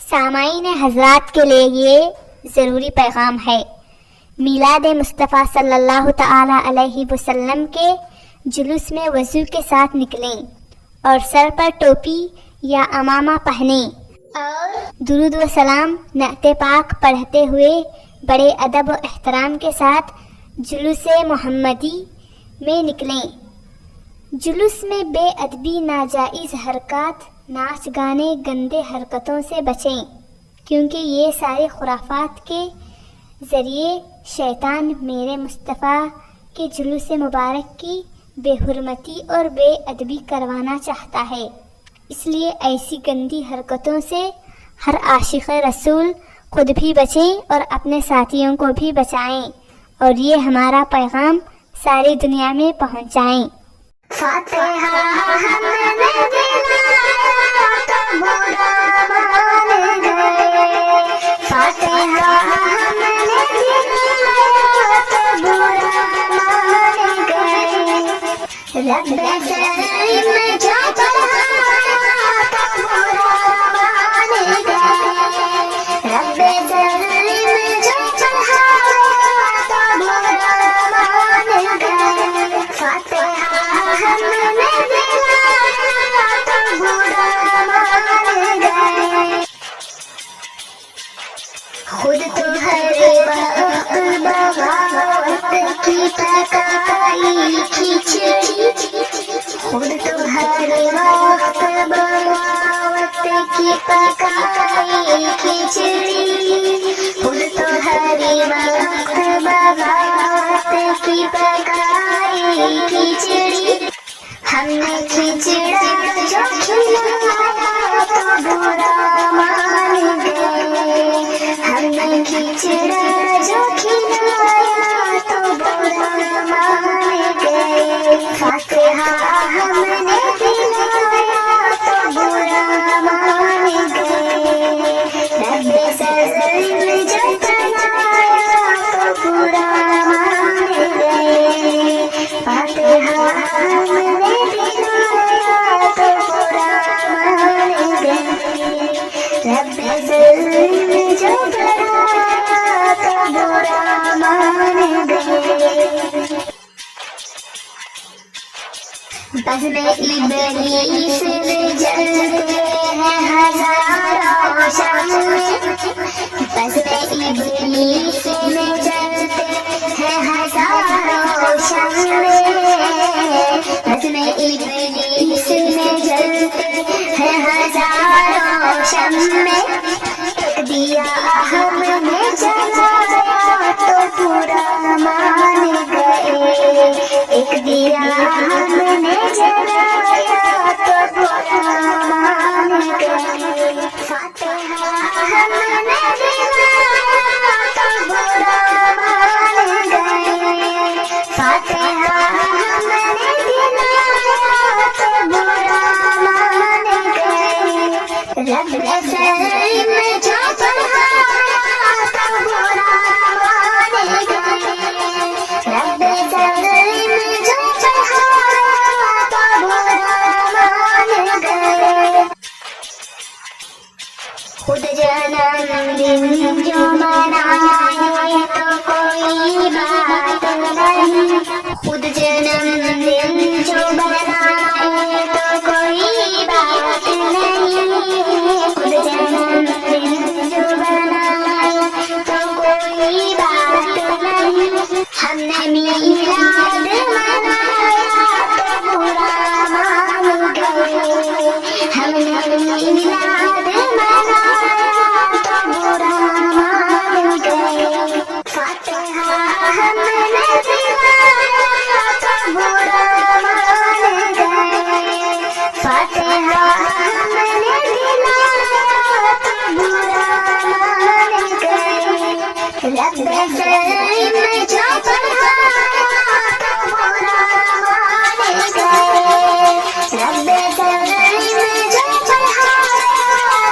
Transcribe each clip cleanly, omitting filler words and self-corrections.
सामाईन हज़रात के लिए ये ज़रूरी पैगाम है। मिलाद मुस्तफ़ा सल्लल्लाहु तआला अलैहि वसल्लम के जुलूस में वज़ू के साथ निकलें और सर पर टोपी या अमामा पहने और दुरूद व सलाम नअते पाक पढ़ते हुए बड़े अदब व एहतराम के साथ जुलूस मोहम्मदी में निकलें। जुलूस में बेअदबी, नाजायज़ हरकत, नाच गाने, गंदे हरकतों से बचें, क्योंकि ये सारे खुराफात के ज़रिए शैतान मेरे मुस्तफ़ा के जुलूस मुबारक की बेहुरमती और बेअदबी करवाना चाहता है। इसलिए ऐसी गंदी हरकतों से हर आशिक़ रसूल खुद भी बचें और अपने साथियों को भी बचाएं और ये हमारा पैगाम सारी दुनिया में पहुंचाएं। फातिहा हमने दिलाया तो बुरा मान गए, फातिहा हमने दिलाया तो बुरा मान गए, रब्बे सलीम में जो चढ़ाया तो बुरा मान गए, रब्बे सलीम में जो चढ़ाया तो बुरा मान गए, फातिहा हमने दिलाया तो बुरा मान गए। खुद तुम्हारे वक्त बगावत की पकाई खिचड़ी, खुद तुम्हारे वक्त बगावत की पकाई खिचड़ी, खुद तुम्हारे वक्त बगावत की पकाई खिचड़ी, हमने खिचड़ा जो खिलाया तो बुरा मान गए, हमने खिचड़ा जो खिलाया तो बुरा मान गए, फातिहा हमने दिलाया तो बुरा मान गए, रब्बे सलीम जो चढ़ाया तो बुरा मान गए, फातिहा हमने दिलाया तो बुरा मान गए, रब्बे सलीम जो चढ़ाया तो बुरा मान गए। बज़्म इब्लीस में जलते हैं हज़ारों शम्में, बज़्म इब्लीस में जलते हैं हज़ारों शम्में, बज़्म इब्लीस में जलते हैं हज़ारों शम्में, एक दिया हमने जलाया तो पूरा मान गए, एक दिया हमने जलाया तो पूरा मान गए, फातिहा हमने दिलाया तो बुरा मान गए, फातिहा हमने दिलाया तो बुरा मान गए, रब्बे सलीम में जो चढ़ाया तो बुरा मान गए, रब्बे सलीम में जो चढ़ाया तो बुरा मान गए। खुद जन्मदिन जो मनाए तो कोई बात नहीं, खुद जन्मदिन जो मनाए तो कोई बात नहीं, खुद जन्मदिन जो मनाए तो कोई बात नहीं, हमने मिलाद मनाया तो बुरा मान गए, हमने मिलाद मनाया तो बुरा मान गए, फातिहा हमने दिलाया तो बुरा मान गए, फातिहा हमने दिलाया तो बुरा मान गए, रब्बे सलीम में जो चढ़ाया तो बुरा मान गए, रब्बे सलीम में जो चढ़ाया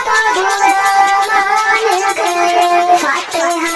तो बुरा मान गए, फातिहा